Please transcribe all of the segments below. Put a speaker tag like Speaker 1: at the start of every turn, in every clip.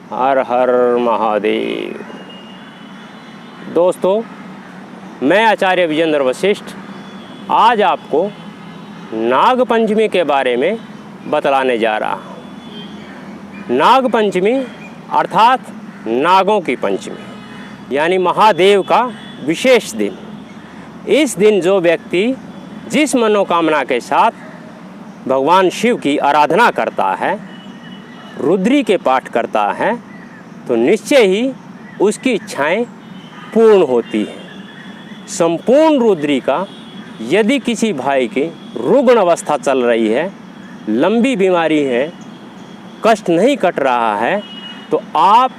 Speaker 1: हर हर महादेव। दोस्तों, मैं आचार्य विजेंद्र वशिष्ठ आज आपको नाग पंचमी के बारे में बतलाने जा रहा हूँ। नाग पंचमी अर्थात नागों की पंचमी यानी महादेव का विशेष दिन। इस दिन जो व्यक्ति जिस मनोकामना के साथ भगवान शिव की आराधना करता है, रुद्री के पाठ करता है, तो निश्चय ही उसकी इच्छाएं पूर्ण होती हैं। संपूर्ण रुद्री का यदि किसी भाई की रुग्ण अवस्था चल रही है, लंबी बीमारी है, कष्ट नहीं कट रहा है, तो आप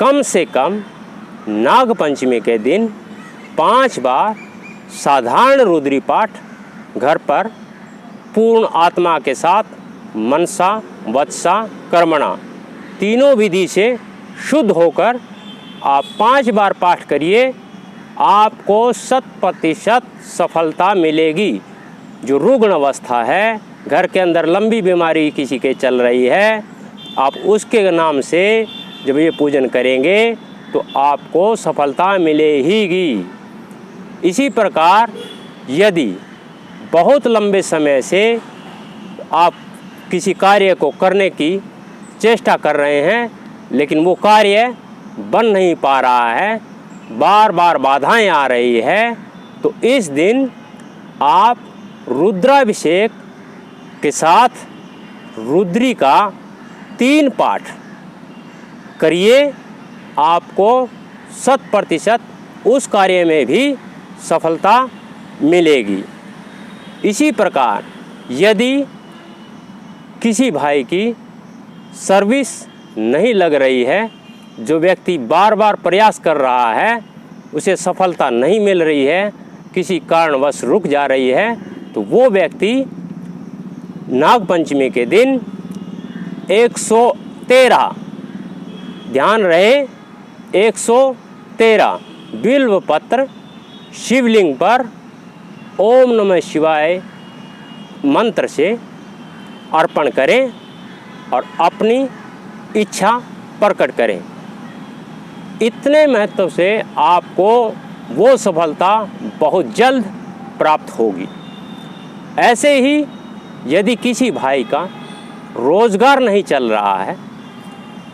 Speaker 1: कम से कम नाग पंचमी के दिन 5 बार साधारण रुद्री पाठ घर पर पूर्ण आत्मा के साथ मनसा वत्सा कर्मणा तीनों विधि से शुद्ध होकर आप 5 बार पाठ करिए। आपको 100% सफलता मिलेगी। जो रुग्ण अवस्था है, घर के अंदर लंबी बीमारी किसी के चल रही है, आप उसके नाम से जब ये पूजन करेंगे तो आपको सफलता मिलेगी। इसी प्रकार यदि बहुत लंबे समय से आप किसी कार्य को करने की चेष्टा कर रहे हैं, लेकिन वो कार्य बन नहीं पा रहा है, बार बार बाधाएं आ रही है, तो इस दिन आप रुद्राभिषेक के साथ रुद्री का 3 पाठ करिए। आपको 100% उस कार्य में भी सफलता मिलेगी। इसी प्रकार यदि किसी भाई की सर्विस नहीं लग रही है, जो व्यक्ति बार बार प्रयास कर रहा है, उसे सफलता नहीं मिल रही है, किसी कारणवश रुक जा रही है, तो वो व्यक्ति नाग पंचमी के दिन 113 ध्यान रहे 113 बिल्व पत्र शिवलिंग पर ओम नमः शिवाय मंत्र से अर्पण करें और अपनी इच्छा प्रकट करें। इतने महत्व से आपको वो सफलता बहुत जल्द प्राप्त होगी। ऐसे ही यदि किसी भाई का रोजगार नहीं चल रहा है,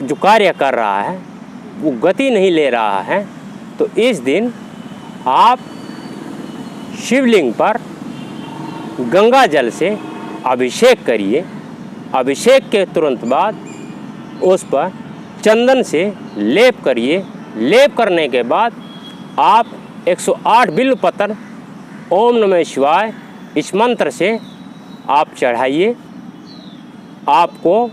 Speaker 1: जो कार्य कर रहा है वो गति नहीं ले रहा है, तो इस दिन आप शिवलिंग पर गंगा जल से अभिषेक करिए। अभिषेक के तुरंत बाद उस पर चंदन से लेप करिए। लेप करने के बाद आप 108 बिल्व पत्र ओम नमः शिवाय इस मंत्र से आप चढ़ाइए। आपको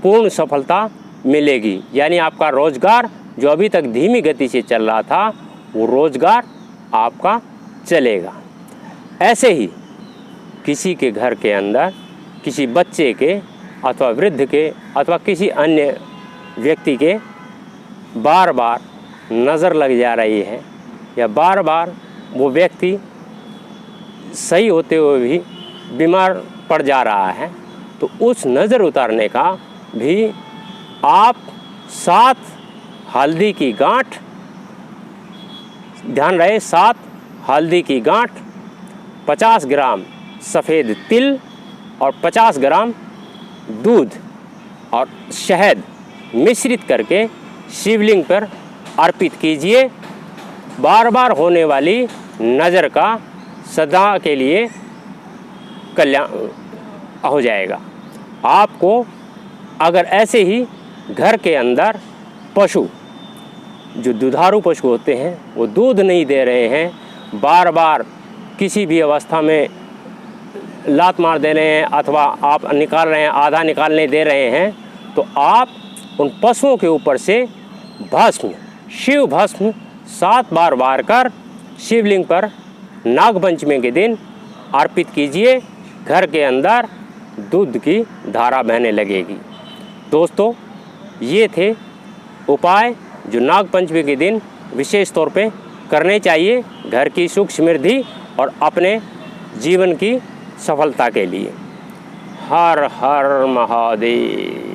Speaker 1: पूर्ण सफलता मिलेगी। यानी आपका रोजगार जो अभी तक धीमी गति से चल रहा था, वो रोजगार आपका चलेगा। ऐसे ही किसी के घर के अंदर किसी बच्चे के अथवा वृद्ध के अथवा किसी अन्य व्यक्ति के बार बार नज़र लग जा रही है, या बार बार वो व्यक्ति सही होते हुए भी बीमार पड़ जा रहा है, तो उस नज़र उतारने का भी आप 7 हल्दी की गांठ, ध्यान रहे 7 हल्दी की गांठ, 50 ग्राम सफ़ेद तिल और 50 ग्राम दूध और शहद मिश्रित करके शिवलिंग पर अर्पित कीजिए। बार बार होने वाली नज़र का सदा के लिए कल्याण हो जाएगा। आपको अगर ऐसे ही घर के अंदर पशु, जो दुधारू पशु होते हैं, वो दूध नहीं दे रहे हैं, बार बार किसी भी अवस्था में लात मार दे रहे हैं अथवा आप निकाल रहे हैं, आधा निकालने दे रहे हैं, तो आप उन पशुओं के ऊपर से भस्म, शिव भस्म 7 बार वार कर शिवलिंग पर नाग पंचमी के दिन अर्पित कीजिए। घर के अंदर दूध की धारा बहने लगेगी। दोस्तों, ये थे उपाय जो नाग पंचमी के दिन विशेष तौर पे करने चाहिए घर की सुख समृद्धि और अपने जीवन की सफलता के लिए। हर हर महादेव।